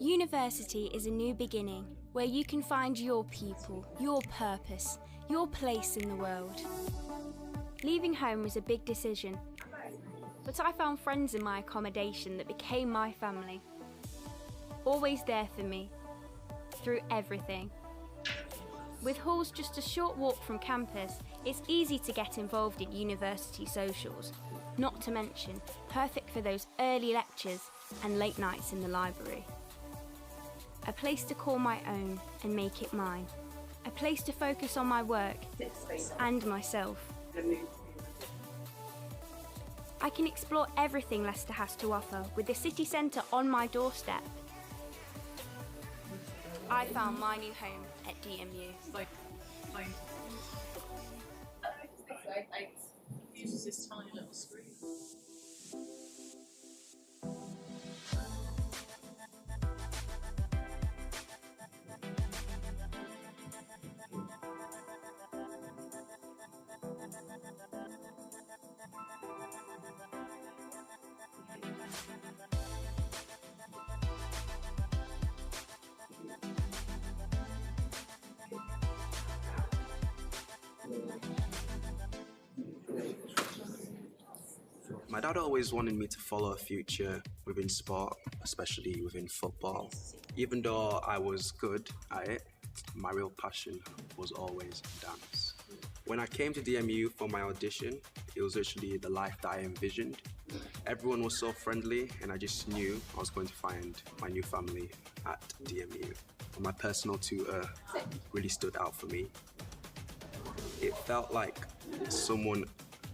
University is a new beginning where you can find your people, your purpose, your place in the world. Leaving home was a big decision, but I found friends in my accommodation that became my family. Always there for me, through everything. With halls just a short walk from campus, it's easy to get involved in university socials, not to mention perfect for those early lectures and late nights in the library. A place to call my own and make it mine. A place to focus on my work and myself. I can explore everything Leicester has to offer with the city centre on my doorstep. I found my new home at DMU. It uses this tiny little screen. My dad always wanted me to follow a future within sport, especially within football. Even though I was good at it, my real passion was always dance. When I came to DMU for my audition, it was actually the life that I envisioned. Everyone was so friendly, and I just knew I was going to find my new family at DMU. My personal tutor really stood out for me. It felt like someone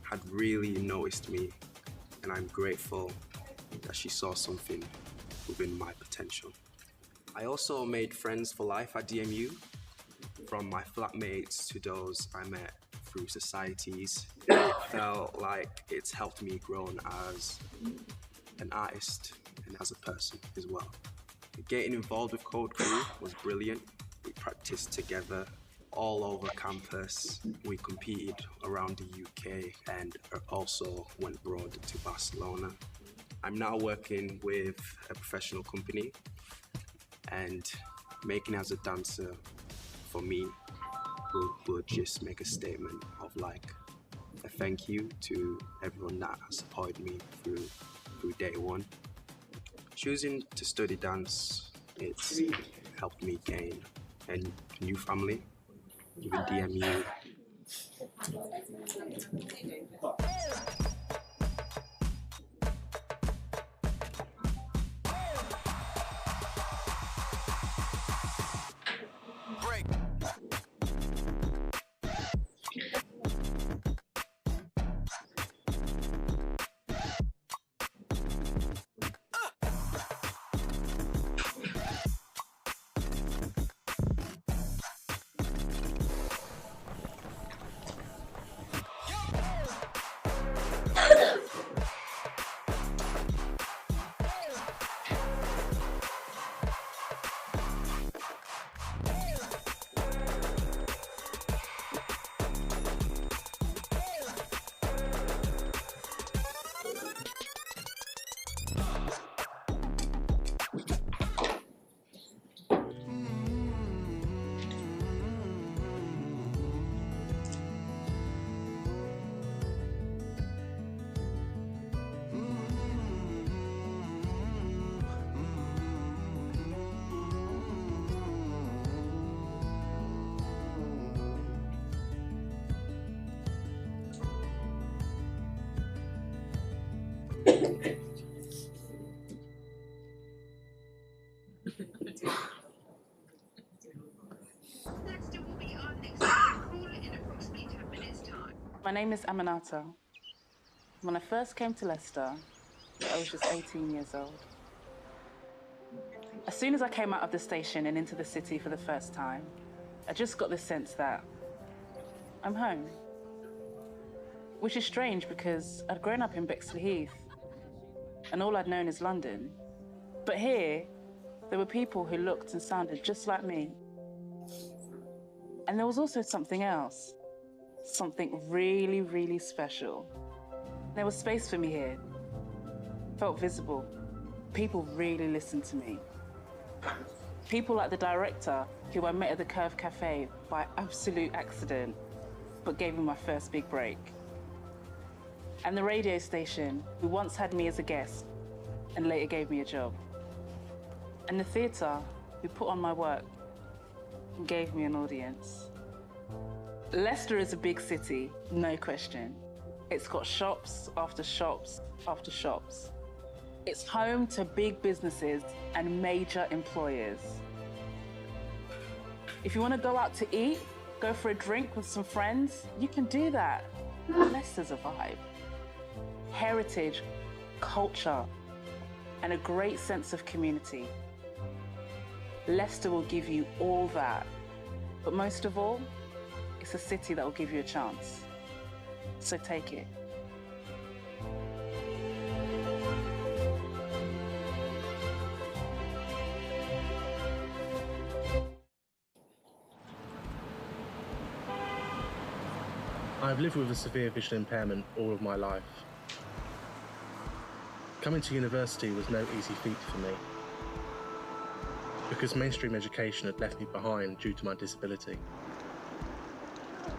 had really noticed me, and I'm grateful that she saw something within my potential. I also made friends for life at DMU, from my flatmates to those I met through societies. It felt like it's helped me grow as an artist and as a person as well. Getting involved with Code Crew was brilliant. We practiced together all over campus. We competed around the UK and also went abroad to Barcelona. I'm now working with a professional company, and making as a dancer for me will just make a statement of like a thank you to everyone that has supported me through day one. Choosing to study dance, it's helped me gain a new family within DMU. My name is Aminata. When I first came to Leicester, I was just 18 years old. As soon as I came out of the station and into the city for the first time, I just got the sense that I'm home. Which is strange because I'd grown up in Bexley Heath and all I'd known is London. But here, there were people who looked and sounded just like me. And there was also something else. Something really, really special. There was space for me here. Felt visible. People really listened to me. People like the director, who I met at the Curve Cafe by absolute accident, but gave me my first big break. And the radio station, who once had me as a guest and later gave me a job. And the theatre, who put on my work and gave me an audience. Leicester is a big city, no question. It's got shops after shops after shops. It's home to big businesses and major employers. If you want to go out to eat, go for a drink with some friends, you can do that. Leicester's a vibe. Heritage, culture, and a great sense of community. Leicester will give you all that. But most of all, it's a city that will give you a chance. So take it. I've lived with a severe vision impairment all of my life. Coming to university was no easy feat for me, because mainstream education had left me behind due to my disability.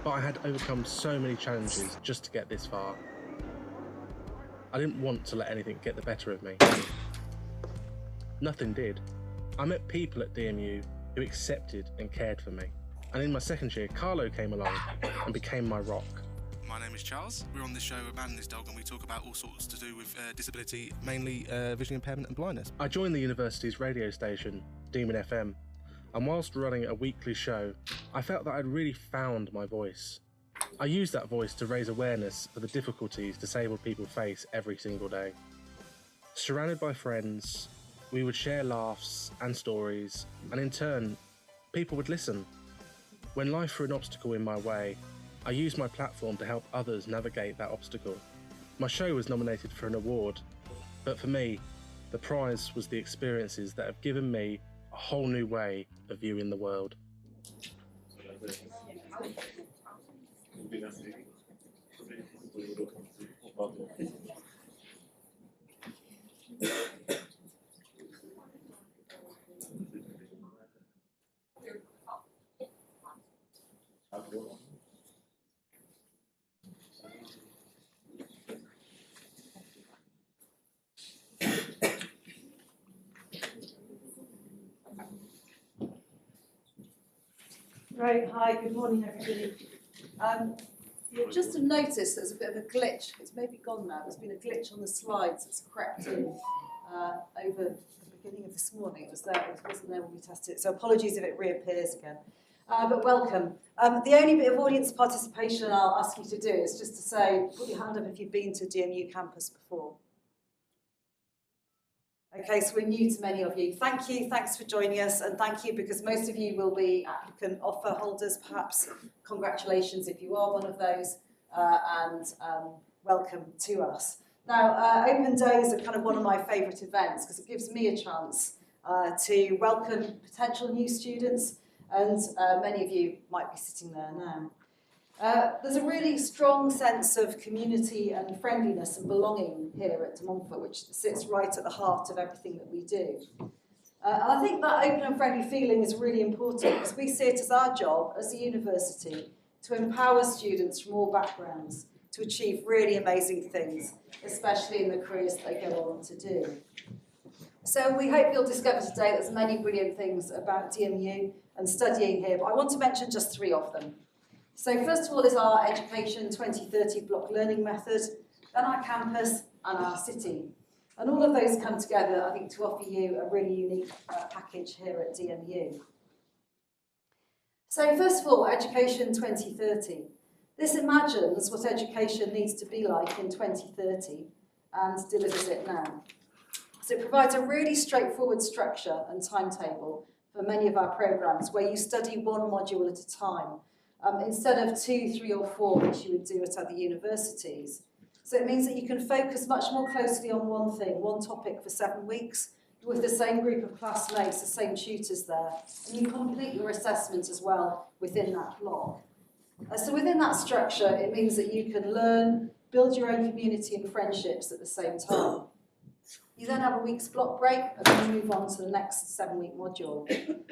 But I had overcome so many challenges just to get this far. I didn't want to let anything get the better of me. Nothing did. I met people at DMU who accepted and cared for me. And in my second year, Carlo came along and became my rock. My name is Charles. We're on this show, Abandon This Dog, and we talk about all sorts to do with disability, mainly vision impairment and blindness. I joined the university's radio station, Demon FM, and whilst running a weekly show, I felt that I'd really found my voice. I used that voice to raise awareness for the difficulties disabled people face every single day. Surrounded by friends, we would share laughs and stories, and in turn, people would listen. When life threw an obstacle in my way, I used my platform to help others navigate that obstacle. My show was nominated for an award, but for me, the prize was the experiences that have given me a whole new way of viewing the world. Right, hi, good morning everybody. You'll just have noticed there's a bit of a glitch. It's maybe gone now. There's been a glitch on the slides that's crept in over the beginning of this morning. It was there, it wasn't there when we tested it. So apologies if it reappears again. But welcome. The only bit of audience participation I'll ask you to do is just to say, put your hand up if you've been to DMU campus before. Okay, so we're new to many of you. Thank you, thanks for joining us, and thank you because most of you will be applicant offer holders, perhaps. Congratulations if you are one of those, and welcome to us. Now, Open Days are kind of one of my favourite events because it gives me a chance to welcome potential new students, and many of you might be sitting there now. There's a really strong sense of community and friendliness and belonging here at Montfort, which sits right at the heart of everything that we do. I think that open and friendly feeling is really important because we see it as our job as a university to empower students from all backgrounds to achieve really amazing things, especially in the careers that they go on to do. So we hope you'll discover today there's many brilliant things about DMU and studying here, but I want to mention just 3 of them. So first of all is our Education 2030 block learning method, then our campus and our city. And all of those come together, I think, to offer you a really unique package here at DMU. So first of all, Education 2030. This imagines what education needs to be like in 2030 and delivers it now. So it provides a really straightforward structure and timetable for many of our programmes where you study 1 module at a time, instead of 2, 3 or 4 which you would do at other universities. So it means that you can focus much more closely on one thing, one topic for 7 weeks, with the same group of classmates, the same tutors there, and you complete your assessment as well within that block. So within that structure, it means that you can learn, build your own community and friendships at the same time. You then have a week's block break and then move on to the next 7-week module.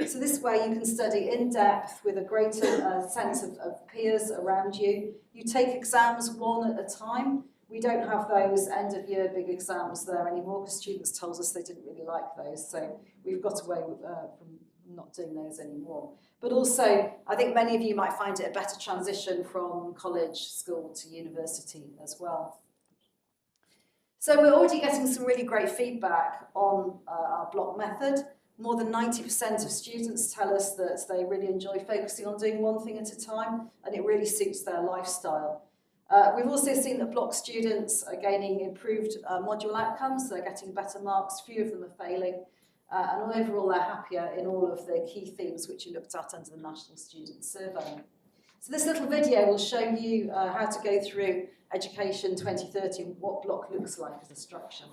So this way you can study in depth with a greater sense of peers around you. You take exams one at a time. We don't have those end of year big exams there anymore because students told us they didn't really like those. So we've got away from not doing those anymore. But also, I think many of you might find it a better transition from college, school to university as well. So we're already getting some really great feedback on our block method. More than 90% of students tell us that they really enjoy focusing on doing one thing at a time, and it really suits their lifestyle. We've also seen that block students are gaining improved module outcomes, so they're getting better marks, few of them are failing, and overall they're happier in all of the key themes which you looked at under the National Student Survey. So this little video will show you how to go through Education 2030 and what block looks like as a structure.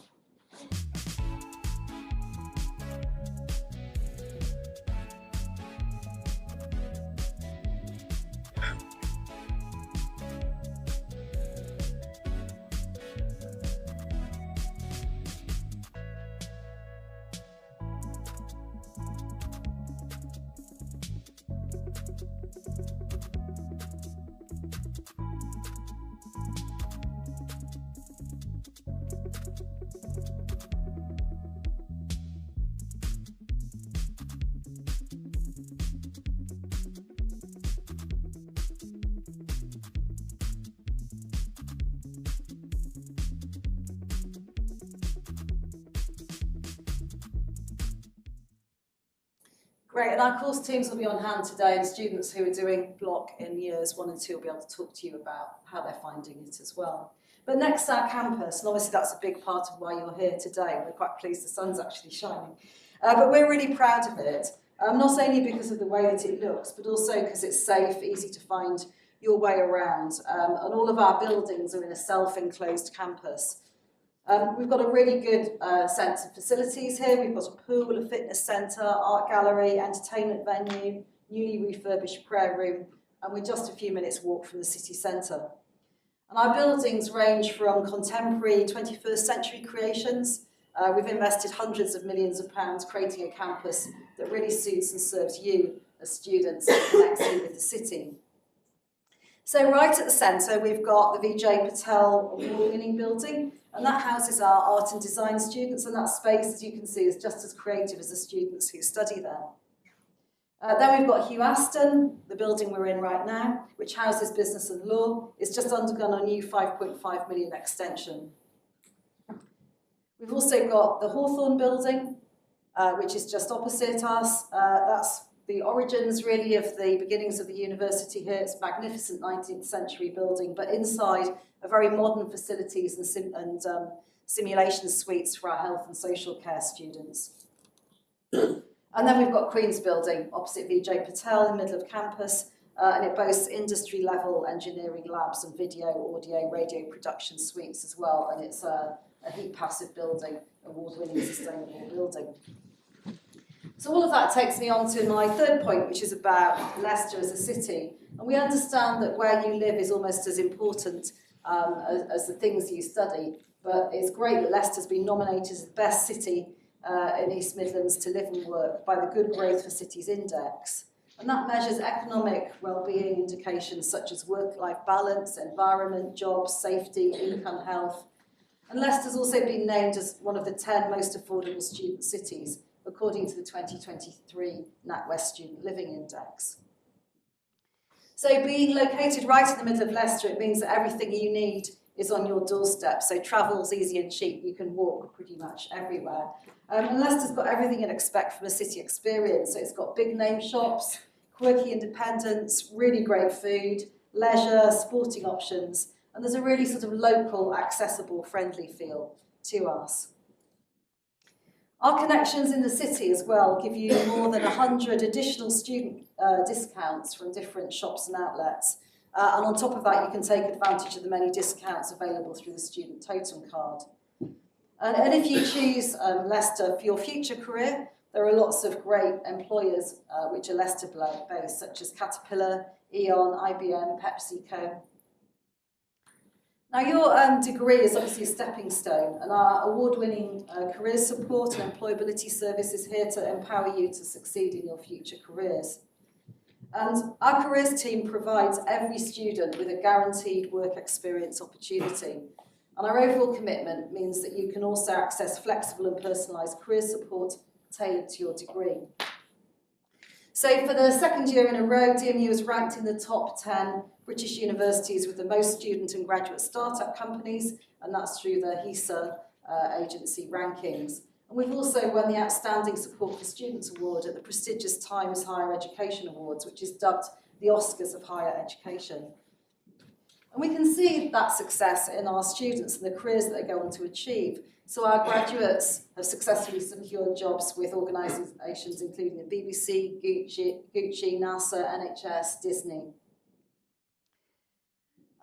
Great, and our course teams will be on hand today, and students who are doing block in years 1 and 2 will be able to talk to you about how they're finding it as well. But next, our campus, and obviously that's a big part of why you're here today. We're quite pleased the sun's actually shining. But we're really proud of it, not only because of the way that it looks, but also because it's safe, easy to find your way around. And all of our buildings are in a self-enclosed campus. We've got a really good sense of facilities here. We've got a pool, a fitness centre, art gallery, entertainment venue, newly refurbished prayer room, and we're just a few minutes walk from the city centre. And our buildings range from contemporary 21st century creations. We've invested hundreds of millions of pounds creating a campus that really suits and serves you as students and connects you with the city. So right at the centre, we've got the Vijay Patel award-winning building, and that houses our art and design students, and that space, as you can see, is just as creative as the students who study there. Then we've got Hugh Aston, the building we're in right now, which houses business and law. It's just undergone a new £5.5 million extension. We've also got the Hawthorne building, which is just opposite us. That's the origins, really, of the beginnings of the university here. It's a magnificent 19th century building, but inside are very modern facilities and simulation suites for our health and social care students. And then we've got Queen's Building, opposite Vijay Patel, in the middle of campus, and it boasts industry-level engineering labs and video, audio, radio production suites as well, and it's a heat-passive building, award-winning sustainable building. So all of that takes me on to my third point, which is about Leicester as a city. And we understand that where you live is almost as important as the things you study. But it's great that Leicester's been nominated as the best city in East Midlands to live and work by the Good Growth for Cities Index. And that measures economic well-being indications such as work-life balance, environment, jobs, safety, income, health. And Leicester's also been named as one of the 10 most affordable student cities, according to the 2023 NatWest Student Living Index. So being located right in the middle of Leicester, it means that everything you need is on your doorstep. So travel's easy and cheap. You can walk pretty much everywhere. And Leicester's got everything you'd expect from a city experience. So it's got big name shops, quirky independence, really great food, leisure, sporting options, and there's a really sort of local, accessible, friendly feel to us. Our connections in the city as well give you more than 100 additional student discounts from different shops and outlets. And on top of that, you can take advantage of the many discounts available through the student totem card. And if you choose Leicester for your future career, there are lots of great employers which are Leicester-based, such as Caterpillar, Eon, IBM, PepsiCo. Now, your degree is obviously a stepping stone, and our award-winning career support and employability service is here to empower you to succeed in your future careers. And our careers team provides every student with a guaranteed work experience opportunity. And our overall commitment means that you can also access flexible and personalised career support tailored to your degree. So for the second year in a row, DMU is ranked in the top 10 British universities with the most student and graduate startup companies, and that's through the HESA agency rankings. And we've also won the Outstanding Support for Students Award at the prestigious Times Higher Education Awards, which is dubbed the Oscars of higher education. And we can see that success in our students and the careers that they go on to achieve. So our graduates have successfully secured jobs with organisations including the BBC, Gucci, NASA, NHS, Disney.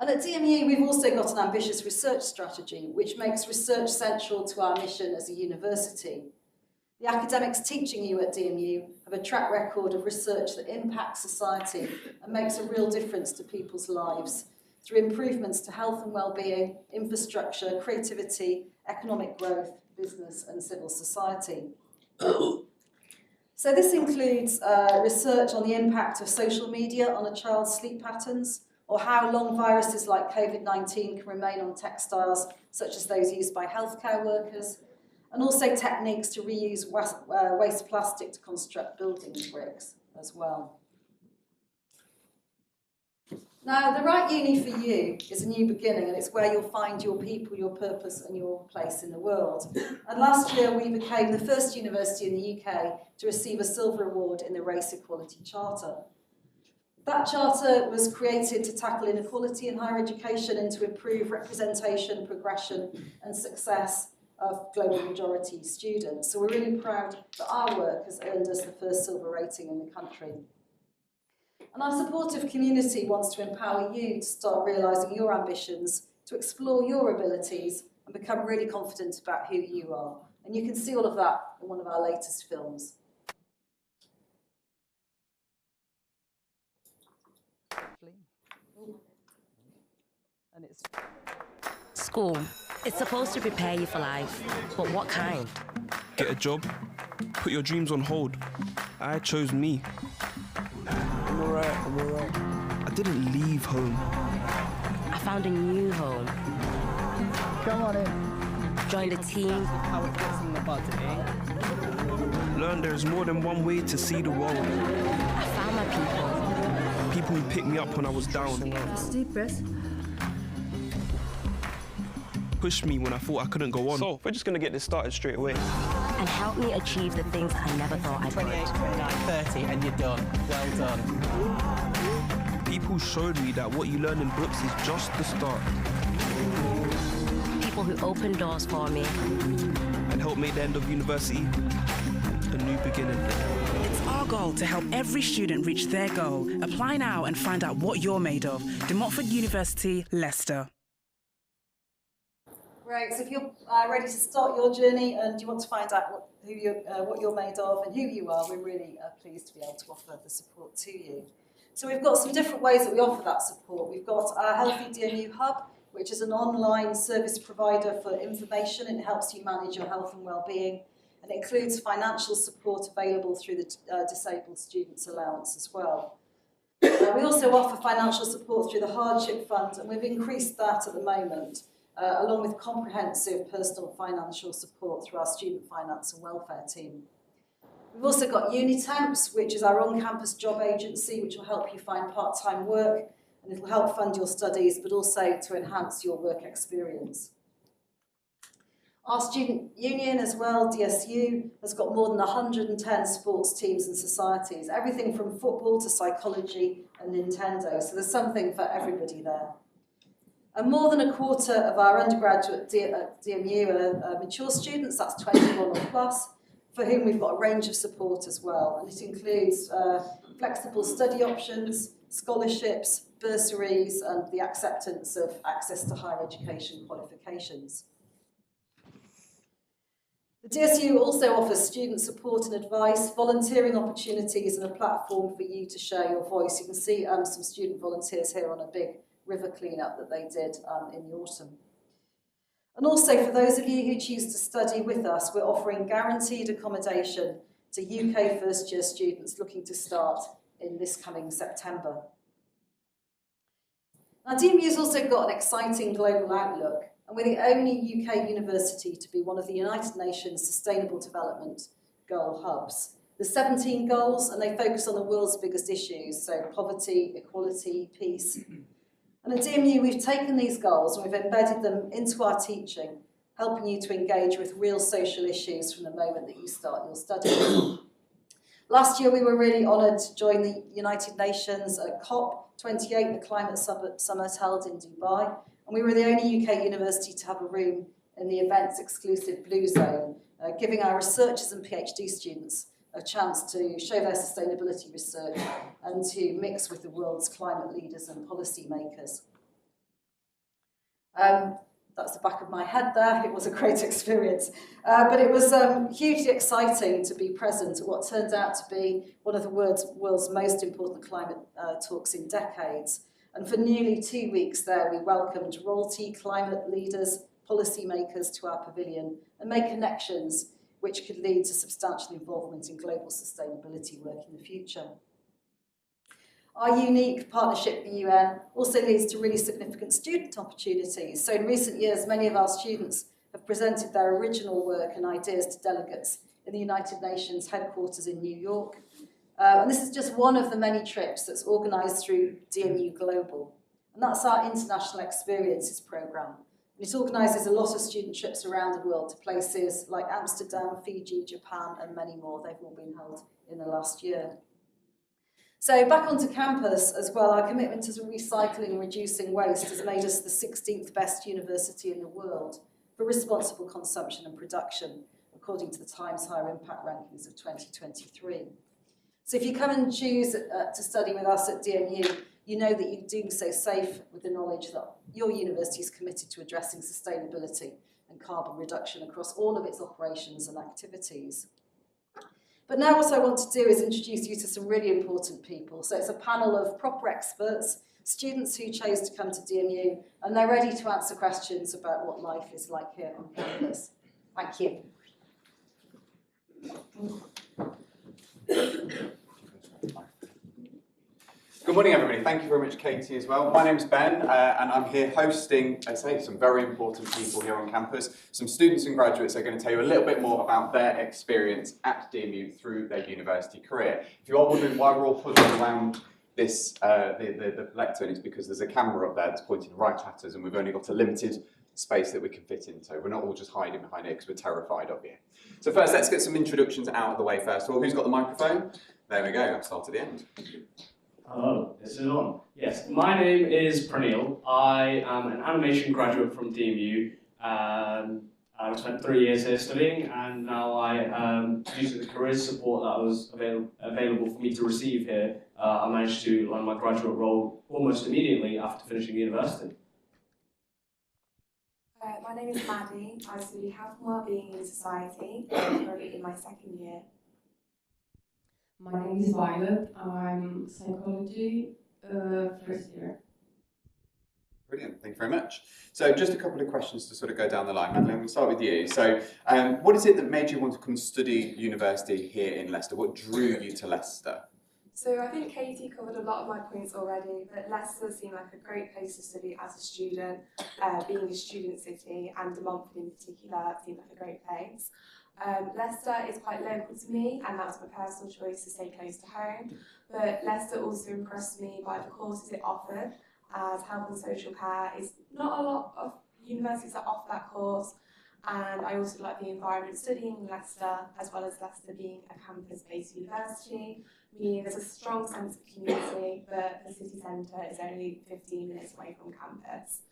And at DMU, we've also got an ambitious research strategy, which makes research central to our mission as a university. The academics teaching you at DMU have a track record of research that impacts society and makes a real difference to people's lives through improvements to health and well-being, infrastructure, creativity, economic growth, business and civil society. So this includes research on the impact of social media on a child's sleep patterns, or how long viruses like COVID-19 can remain on textiles, such as those used by healthcare workers, and also techniques to reuse waste plastic to construct building bricks as well. Now, the right uni for you is a new beginning, and it's where you'll find your people, your purpose, and your place in the world. And last year, we became the first university in the UK to receive a silver award in the Race Equality Charter. That charter was created to tackle inequality in higher education and to improve representation, progression, and success of global majority students. So we're really proud that our work has earned us the first silver rating in the country. And our supportive community wants to empower you to start realising your ambitions, to explore your abilities and become really confident about who you are. And you can see all of that in one of our latest films. And it's School. It's supposed to prepare you for life, but what kind? Get a job, put your dreams on hold. I chose me. I'm alright. I didn't leave home. I found a new home. Come on in. Joined a team. Learned there's more than one way to see the world. I found my people. People who picked me up when I was down. Deep breath. Pushed me when I thought I couldn't go on. So, we're just gonna get this started straight away. And helped me achieve the things I never thought I could. 28, 29, 30, and you're done. Well done. People showed me that what you learn in books is just the start. People who opened doors for me. And helped make the end of university a new beginning. It's our goal to help every student reach their goal. Apply now and find out what you're made of. De Montfort University, Leicester. Right, so if you're ready to start your journey and you want to find out what you're made of and who you are, we're really pleased to be able to offer the support to you. So we've got some different ways that we offer that support. We've got our Healthy DMU Hub, which is an online service provider for information and it helps you manage your health and well-being. And it includes financial support available through the Disabled Students Allowance as well. We also offer financial support through the Hardship Fund, and we've increased that at the moment, along with comprehensive personal financial support through our Student Finance and Welfare team. We've also got Unitemps, which is our on-campus job agency, which will help you find part-time work, and it will help fund your studies, but also to enhance your work experience. Our student union as well, DSU, has got more than 110 sports teams and societies, everything from football to psychology and Nintendo, so there's something for everybody there. And more than a quarter of our undergraduate at DMU are mature students, that's 21 or plus, for whom we've got a range of support as well. And it includes flexible study options, scholarships, bursaries, and the acceptance of access to higher education qualifications. The DSU also offers student support and advice, volunteering opportunities, and a platform for you to share your voice. You can see some student volunteers here on a big river cleanup that they did in the autumn. And also for those of you who choose to study with us, we're offering guaranteed accommodation to UK first-year students looking to start in this coming September. Now, DMU's also got an exciting global outlook, and we're the only UK university to be one of the United Nations Sustainable Development Goal hubs. There's 17 goals, and they focus on the world's biggest issues, so poverty, equality, peace. And at DMU, we've taken these goals and we've embedded them into our teaching, helping you to engage with real social issues from the moment that you start your studies. Last year, we were really honoured to join the United Nations at COP28, the climate summit held in Dubai, and we were the only UK university to have a room in the event's exclusive Blue Zone, giving our researchers and PhD students a chance to show their sustainability research and to mix with the world's climate leaders and policy makers. That's the back of my head there. It was a great experience. But it was hugely exciting to be present at what turned out to be one of the world's most important climate talks in decades. And for nearly 2 weeks there, we welcomed royalty, climate leaders, policy makers to our pavilion and made connections which could lead to substantial involvement in global sustainability work in the future. Our unique partnership with the UN also leads to really significant student opportunities. So in recent years, many of our students have presented their original work and ideas to delegates in the United Nations headquarters in New York. And this is just one of the many trips that's organised through DMU Global. And that's our International Experiences programme. It organises a lot of student trips around the world to places like Amsterdam, Fiji, Japan, and many more. They've all been held in the last year. So back onto campus as well, our commitment to recycling and reducing waste has made us the 16th best university in the world for responsible consumption and production, according to the Times Higher Impact Rankings of 2023. So if you come and choose to study with us at DMU, you know that you're doing so safe with the knowledge that your university is committed to addressing sustainability and carbon reduction across all of its operations and activities. But now what I want to do is introduce you to some really important people. So it's a panel of proper experts, students who chose to come to DMU, and they're ready to answer questions about what life is like here on campus. Thank you. Good morning, everybody. Thank you very much, Katie, as well. My name's Ben, and I'm here hosting, I say, some very important people here on campus. Some students and graduates are going to tell you a little bit more about their experience at DMU through their university career. If you are wondering why we're all huddled around this, the lectern, it's because there's a camera up there that's pointing right at us, and we've only got a limited space that we can fit into. We're not all just hiding behind it because we're terrified of you. So first, let's get some introductions out of the way first of all. Who's got the microphone? There we go. I'll start at the end. Hello, this is on. Yes, my name is Pranil. I am an animation graduate from DMU. I spent 3 years here studying, and now due to the career support that was available for me to receive here, I managed to land my graduate role almost immediately after finishing university. My name is Maddie. I study Health and Wellbeing in Society. I'm currently in my second year. My name is Violet. I'm psychology first year. Brilliant, thank you very much. So just a couple of questions to sort of go down the line. Madeline, we'll start with you. So what is it that made you want to come study university here in Leicester? What drew you to Leicester? So I think Katie covered a lot of my points already, but Leicester seemed like a great place to study as a student, being a student city, and Montfort in particular seemed like a great place. Leicester is quite local to me, and that was my personal choice to stay close to home, but Leicester also impressed me by the courses it offered, as health and social care is not a lot of universities that offer that course, and I also like the environment studying in Leicester, as well as Leicester being a campus-based university, meaning there's a strong sense of community, but the city centre is only 15 minutes away from campus.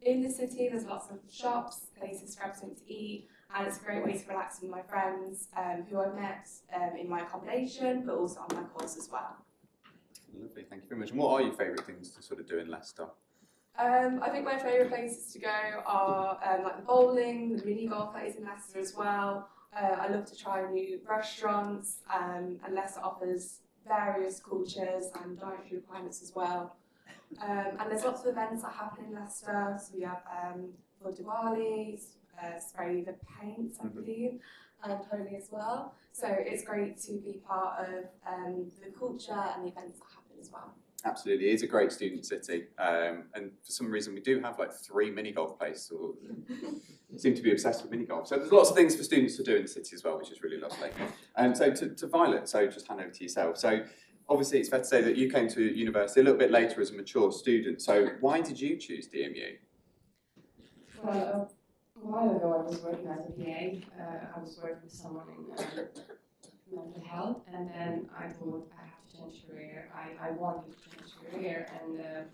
In the city there's lots of shops, places for everything to eat, and it's a great way to relax with my friends who I've met in my accommodation, but also on my course as well. Lovely, thank you very much. And what are your favourite things to sort of do in Leicester? I think my favourite places to go are like the bowling, the mini golf that is in Leicester as well. I love to try new restaurants, and Leicester offers various cultures and dietary requirements as well. And there's lots of events that happen in Leicester. So we have for Diwali, spray the paints, I believe, and Holi as well. So it's great to be part of the culture and the events that happen as well. Absolutely, it's a great student city, and for some reason we do have like 3 mini golf places, or seem to be obsessed with mini golf. So there's lots of things for students to do in the city as well, which is really lovely. So to Violet, so just hand over to yourself. So obviously it's fair to say that you came to university a little bit later as a mature student. So why did you choose DMU? Well, a while ago I was working as a PA. I was working with someone in mental health, and then I thought I have to change career. I wanted to change career, and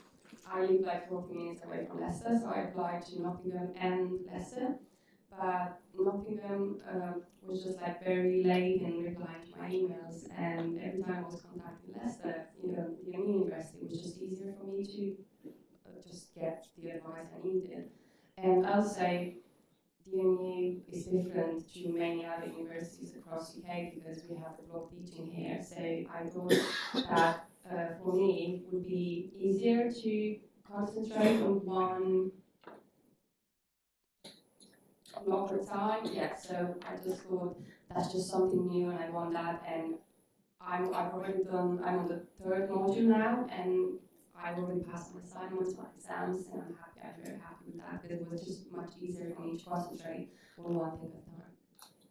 I live like 40 minutes away from Leicester, so I applied to Nottingham and Leicester. But Nottingham was just like very late in replying to my emails, and every time I was contacting Leicester, the university was just easier for me to just get the advice I needed. And I'll say DMU is different to many other universities across UK because we have the block teaching here. So I thought that for me it would be easier to concentrate on one block at a time. Yeah, so I just thought that's just something new and I want that. And I'm on the 3rd module now, and I've already passed my assignments, my exams, and I'm very happy with that because it was just much easier for me to concentrate on one thing at a time.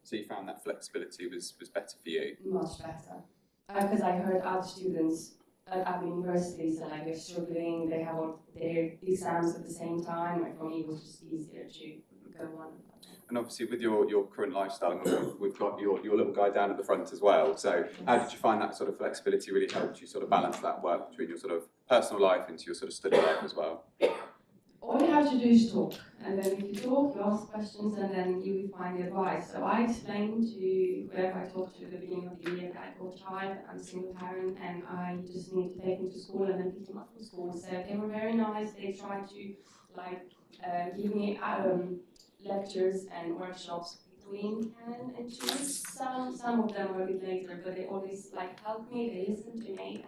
So you found that flexibility was better for you? Much better. Because I heard other students at other universities that they're struggling, they have all their exams at the same time. Like for me, it was just easier to go one. And obviously with your current lifestyle, and we've got your little guy down at the front as well. So how did you find that sort of flexibility really helped you sort of balance that work between your sort of personal life into your sort of study life as well? All you have to do is talk, and then if you talk, you ask questions, and then you will find the advice. So I explained to whoever I talked to at the beginning of the year that I got a child, I'm a single parent, and I just need to take him to school and then pick him up from school. So they were very nice. They tried to give me lectures and workshops between 10 and 2. Some of them were a bit later, but they always helped me. They listened to me,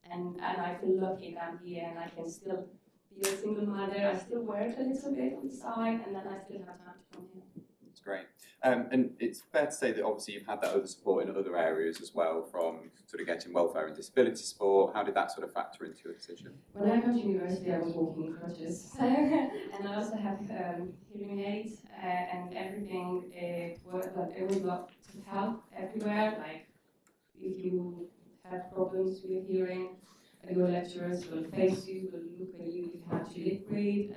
and I feel lucky that I'm here and I can still be a single mother. I still work a little bit on the side, and then I still have time to come here. That's great. And it's fair to say that obviously you've had that other support in other areas as well, from sort of getting welfare and disability support. How did that sort of factor into your decision? When I got to university, I was walking in crutches, and I also have hearing aids and everything. It was a lot of help everywhere. Like if you have problems with hearing, your lecturers will face you, will look at you if you have to lip read.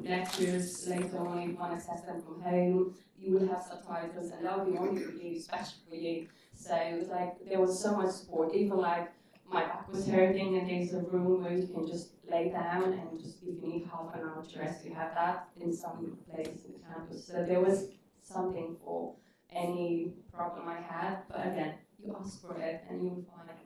Lectures later on, if you want to access them from home, you will have subtitles, and that will be only for you, special for you. So it was there was so much support. Even my back was hurting, and there's a room where you can just lay down, and just if you need half an hour to rest, you have that in some places in the campus. So there was something for any problem I had. But again, you ask for it, and you will find it.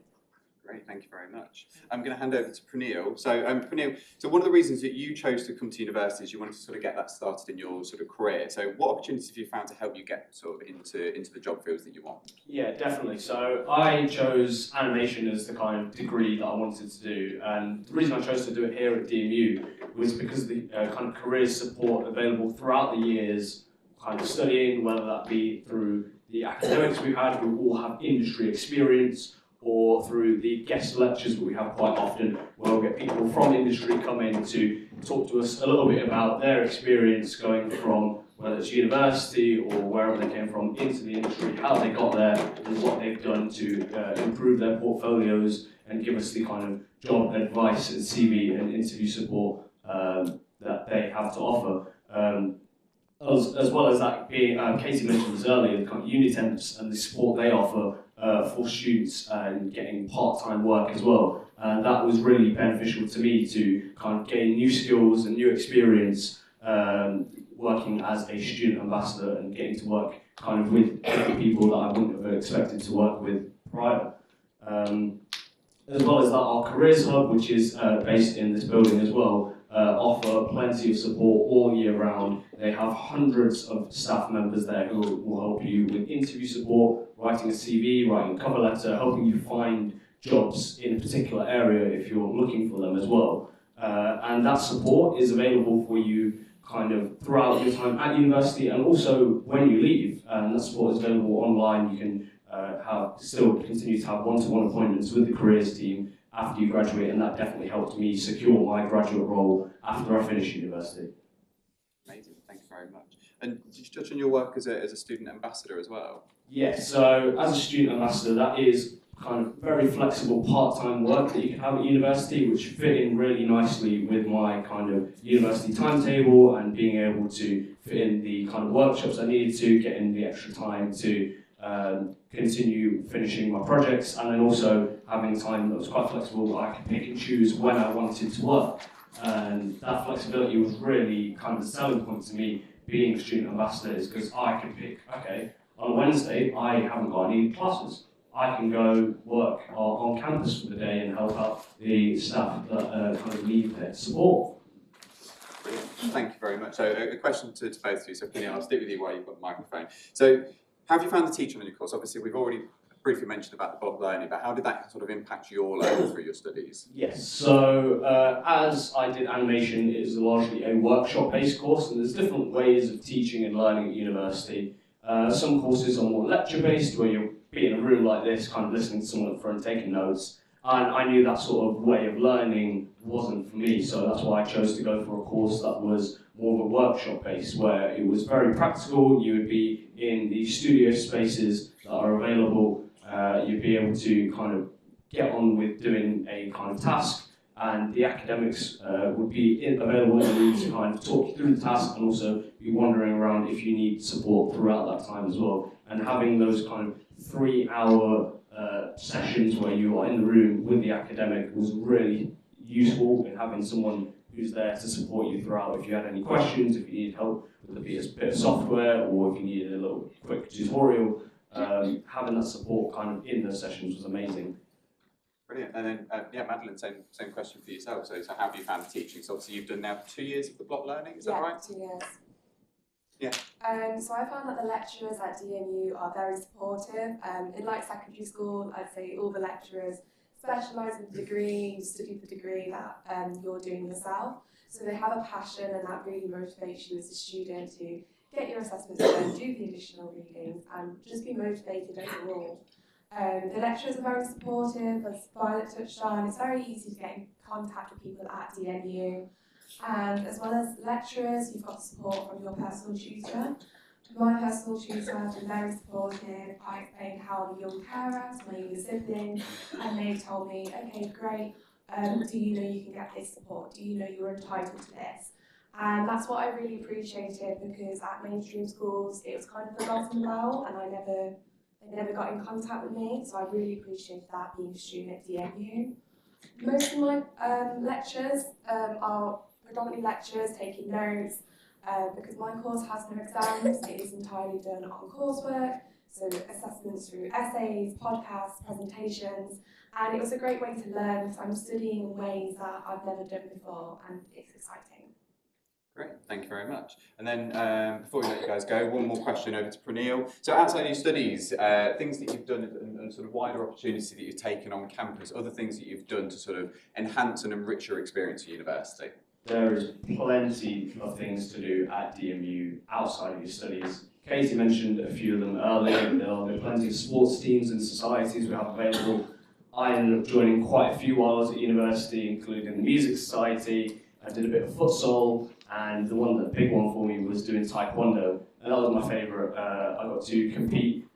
Great, thank you very much. I'm going to hand over to Pranil. So, Pranil, so one of the reasons that you chose to come to university is you wanted to sort of get that started in your sort of career. So, what opportunities have you found to help you get sort of into the job fields that you want? Yeah, definitely. So, I chose animation as the kind of degree that I wanted to do, and the reason I chose to do it here at DMU was because of the kind of career support available throughout the years, kind of studying, whether that be through the academics we've had, who all have industry experience, or through the guest lectures that we have quite often, where we'll get people from industry come in to talk to us a little bit about their experience going from whether it's university or wherever they came from into the industry, how they got there, and what they've done to improve their portfolios and give us the kind of job advice and CV and interview support that they have to offer. As well as that being, Katie mentioned this earlier, the kind of uni temps and the support they offer for students and getting part-time work as well. And that was really beneficial to me to kind of gain new skills and new experience working as a student ambassador and getting to work kind of with different people that I wouldn't have expected to work with prior. As well as that, our careers hub, which is based in this building as well, offer plenty of support all year round. They have hundreds of staff members there who will help you with interview support, writing a CV, writing a cover letter, helping you find jobs in a particular area if you're looking for them as well. And that support is available for you kind of throughout your time at university and also when you leave. And that support is available online. You can still continue to have one-to-one appointments with the careers team after you graduate, and that definitely helped me secure my graduate role after I finished university. Amazing, thank you very much. And did you touch on your work as a student ambassador as well? Yes, so as a student ambassador, that is kind of very flexible part-time work that you can have at university, which fit in really nicely with my kind of university timetable and being able to fit in the kind of workshops I needed to, get in the extra time to continue finishing my projects, and then also having time that was quite flexible that I could pick and choose when I wanted to work. And that flexibility was really kind of the selling point to me being a student ambassador, is because I could pick, okay, on a Wednesday I haven't got any classes. I can go work on campus for the day and help out the staff that kind of need their support. Brilliant. Thank you very much. So a question to both of you, so Penny, I'll stick with you while you've got the microphone. So how have you found the teaching on your course? Obviously we've already briefly mentioned about the block learning, but how did that sort of impact your learning through your studies? Yes, so as I did animation, it is largely a workshop-based course, and there's different ways of teaching and learning at university. Some courses are more lecture-based, where you'll be in a room like this, kind of listening to someone up front, taking notes, and I knew that sort of way of learning wasn't for me, so that's why I chose to go for a course that was more of a workshop-based, where it was very practical. You would be in the studio spaces that are available. You'd be able to kind of get on with doing a kind of task, and the academics would be available in the room to kind of talk you through the task and also be wandering around if you need support throughout that time as well. And having those kind of 3-hour sessions where you are in the room with the academic was really useful in having someone who's there to support you throughout. If you had any questions, if you needed help with a bit of software, or if you needed a little quick tutorial, having that support kind of in those sessions was amazing. Brilliant. And then, yeah, Madeline, same question for yourself. So how have you found the teaching? So obviously you've done now 2 years of the block learning, is that right? 2 years. Yeah. So I found that the lecturers at DMU are very supportive. In like secondary school, I'd say all the lecturers specialise in the degree, you study the degree that you're doing yourself. So they have a passion, and that really motivates you as a student to get your assessments done, do the additional readings, and just be motivated overall. The lecturers are very supportive, as Violet touched on. It's very easy to get in contact with people at DMU. And as well as lecturers, you've got support from your personal tutor. My personal tutor has been very supportive. I explained how the young carer to my younger sibling, and they told me, okay, great, do you know you can get this support? Do you know you're entitled to this? And that's what I really appreciated, because at mainstream schools it was kind of forgotten about, and they never got in contact with me, so I really appreciated that being a student at DMU. Most of my lectures are predominantly lectures, taking notes, because my course has no exams. It is entirely done on coursework, so assessments through essays, podcasts, presentations, and it was a great way to learn, because I'm studying in ways that I've never done before, and it's exciting. Great, thank you very much. And then before we let you guys go, one more question over to Praneel. So outside of your studies, things that you've done and sort of wider opportunities that you've taken on campus, other things that you've done to sort of enhance and enrich your experience at university? There is plenty of things to do at DMU outside of your studies. Katie mentioned a few of them earlier. There are plenty of sports teams and societies we have available. I ended up joining quite a few while I was at university, including the Music Society. I did a bit of futsal, and the big one for me was doing taekwondo, and that was my favourite. I got to compete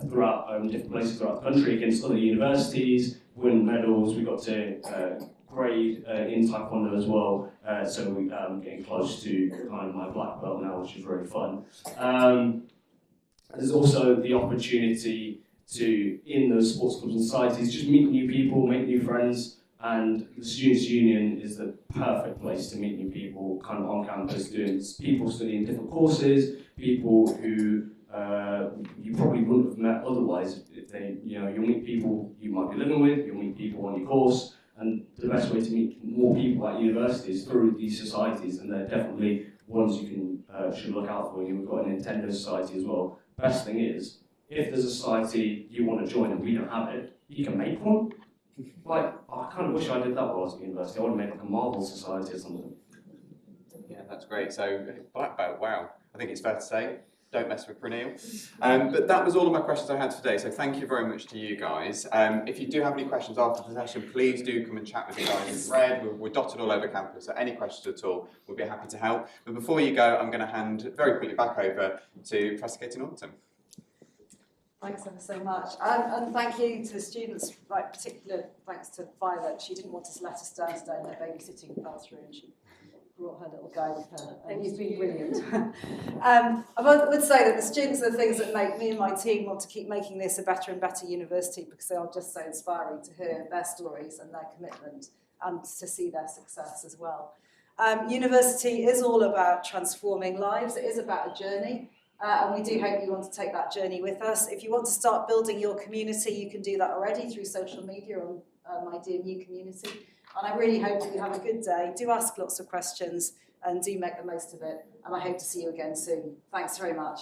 throughout different places throughout the country against other universities, win medals. We got to grade in taekwondo as well, so I'm getting close to kind of my black belt now, which is really fun. There's also the opportunity to, in those sports clubs and societies, just meet new people, make new friends. And the Students' Union is the perfect place to meet new people kind of on campus, people studying different courses, people who you probably wouldn't have met otherwise. If they, you'll meet people you might be living with, you'll meet people on your course, and the best way to meet more people at university is through these societies, and they're definitely ones you should look out for. We've got a Nintendo Society as well. Best thing is, if there's a society you want to join and we don't have it, you can make one. like, I kind of wish I did that while I was at university. I would have made like a Marvel Society or something. Yeah, that's great. So, black belt, wow. I think it's fair to say, don't mess with Praneel. But that was all of my questions I had today, so thank you very much to you guys. If you do have any questions after the session, please do come and chat with the guys in red. We're dotted all over campus, so any questions at all, we'll be happy to help. But before you go, I'm going to hand very quickly back over to Professor Katie Norton. Thanks ever so much. And thank you to the students, like particular thanks to Violet. She didn't want to let us down today in her babysitting fell through and she brought her little guy with her. And he's been brilliant. I would say that the students are the things that make me and my team want to keep making this a better and better university because they are just so inspiring to hear their stories and their commitment and to see their success as well. University is all about transforming lives. It is about a journey. And we do hope you want to take that journey with us. If you want to start building your community, you can do that already through social media on my DMU community. And I really hope that you have a good day. Do ask lots of questions and do make the most of it. And I hope to see you again soon. Thanks very much.